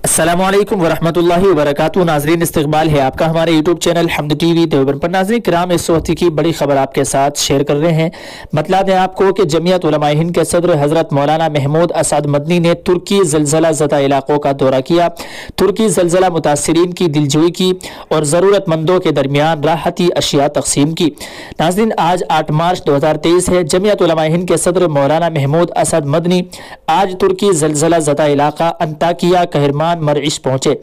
अस्सलामुअलैकुम वरहमतुल्लाहि वबरकातुहू। नाजरीन, इस्तकबाल है आपका हमारे यूट्यूब चैनल हमद टीवी देवबंद पर। नाजरीन किराम, इस वक्त की बड़ी खबर आपके साथ शेयर कर रहे हैं। बतला दें आपको कि जमीयत उलमा हिंद के सदर हजरत मौलाना महमूद असद मदनी ने तुर्की जलजला ज़दा इलाकों का दौरा किया। तुर्की जलजला मुतासरीन की दिलजोई की और ज़रूरतमंदों के दरमियान राहती अशिया तकसीम की। नाजरीन, आज 8 मार्च 2023 है। जमीयत उलमा हिंद के सदर मौलाना महमूद असद मदनी आज तुर्की जलजला ज़दा इलाका अंताकिया कहरमान मरइश पहुंचे,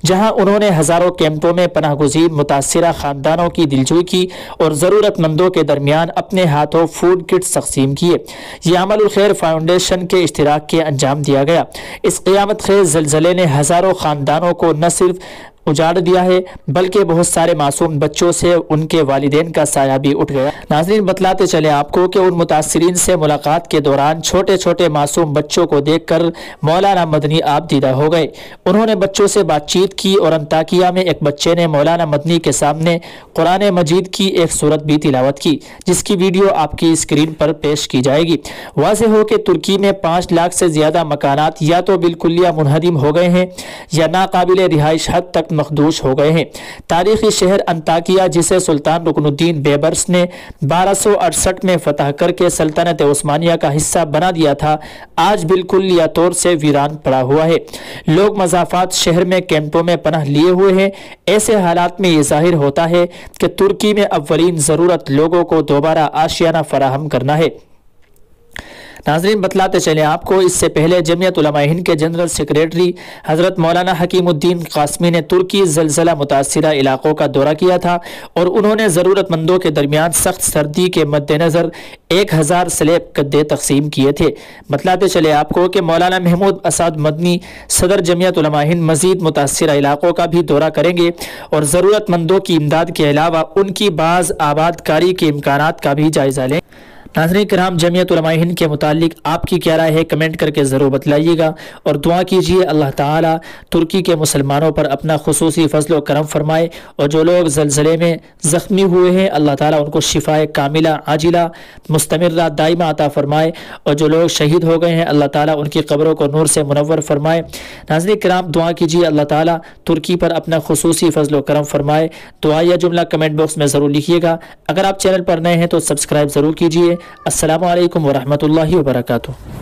जहां उन्होंने हजारों कैंपों में पनाह गुज़ीर मुतासिरा खानदानों की दिलजोई की और ज़रूरतमंदों के दरमियान अपने हाथों फूड किट्स तकसीम किए। ये अमल खैर फाउंडेशन के इश्तिराक के अंजाम दिया गया। इस क़यामत खेज़ ज़लज़ले ने हजारों खानदानों को न सिर्फ उजाड़ दिया है, बल्कि बहुत सारे मासूम बच्चों से उनके वालिदैन का साया भी उठ गया। नाज़रीन, बतलाते चले आपको कि उन मुतासिरीन से मुलाकात के दौरान छोटे छोटे मासूम बच्चों को देखकर मौलाना मदनी आप दीदा हो गए। उन्होंने बच्चों से बातचीत की और अंताकिया में एक बच्चे ने मौलाना मदनी के सामने कुरान मजीद की एक सूरत भी तिलावत की, जिसकी वीडियो आपकी स्क्रीन पर पेश की जाएगी। वाज़ेह हो कि तुर्की में 5 लाख से ज्यादा मकानात या तो बिल्कुलिया मुनहदिम हो गए हैं या नाकाबिल रिहाइश हद तक मखदूश हो गए हैं। तारीखी शहर अंताकिया, जिसे सुल्तान रुकनुद्दीन बेबर्स ने 1268 में फतह करके सल्तनत उस्मानिया का हिस्सा बना दिया था, आज बिल्कुलिया तौर से वीरान पड़ा हुआ है। लोग मज़ाफात शहर में कैंपों में पनाह लिए हुए हैं। ऐसे हालात में ये जाहिर होता है कि तुर्की में अव्वलीन ज़रूरत लोगों को दोबारा आशियाना फराहम करना है। नाजरीन, बतलाते चले आपको, इससे पहले जमीयत उलमा हिंद के जनरल सेक्रेटरी हजरत मौलाना हकीमुद्दीन कासमी ने तुर्की जलजला मुतासिरा इलाकों का दौरा किया था और उन्होंने ज़रूरतमंदों के दरमियान सख्त सर्दी के मद्देनज़र 1000 स्लेब गद्दे तकसीम किए थे। बतलाते चले आपको कि मौलाना महमूद असद मदनी सदर जमीयत उलमा हिंद मजीद मुतासिरा इलाकों का भी दौरा करेंगे और ज़रूरतमंदों की इमदाद के अलावा उनकी बाज़ आबादकारी के इम्कानात का भी जायज़ा लें। नाज़रीन किराम, जमीयत उलमा हिंद के मुतालिक आपकी क्या राय है, कमेंट करके ज़रूर बतलाइएगा और दुआ कीजिए अल्लाह ताला तुर्की के मुसलमानों पर अपना खुसूसी फजल व करम फरमाए और जो लोग ज़लज़ले में ज़ख्मी हुए हैं अल्लाह ताला उनको शिफाए कामिला आजिला मुस्तमिर्रा दाइमा अता फरमाए और जो लोग शहीद हो गए हैं अल्लाह ताला उनकी कब्रों को नूर से मुनव्वर फरमाए। नाज़रीन किराम, दुआ कीजिए अल्लाह ताला तुर्की पर अपना खुसूसी फजल व करम फरमाए। दुआ या जुमला कमेंट बॉक्स में ज़रूर लिखिएगा। अगर आप चैनल पर नए हैं तो सब्सक्राइब ज़रूर कीजिए। अस्सलामु अलैकुम वरहमतुल्लाहि वबरकातुहू।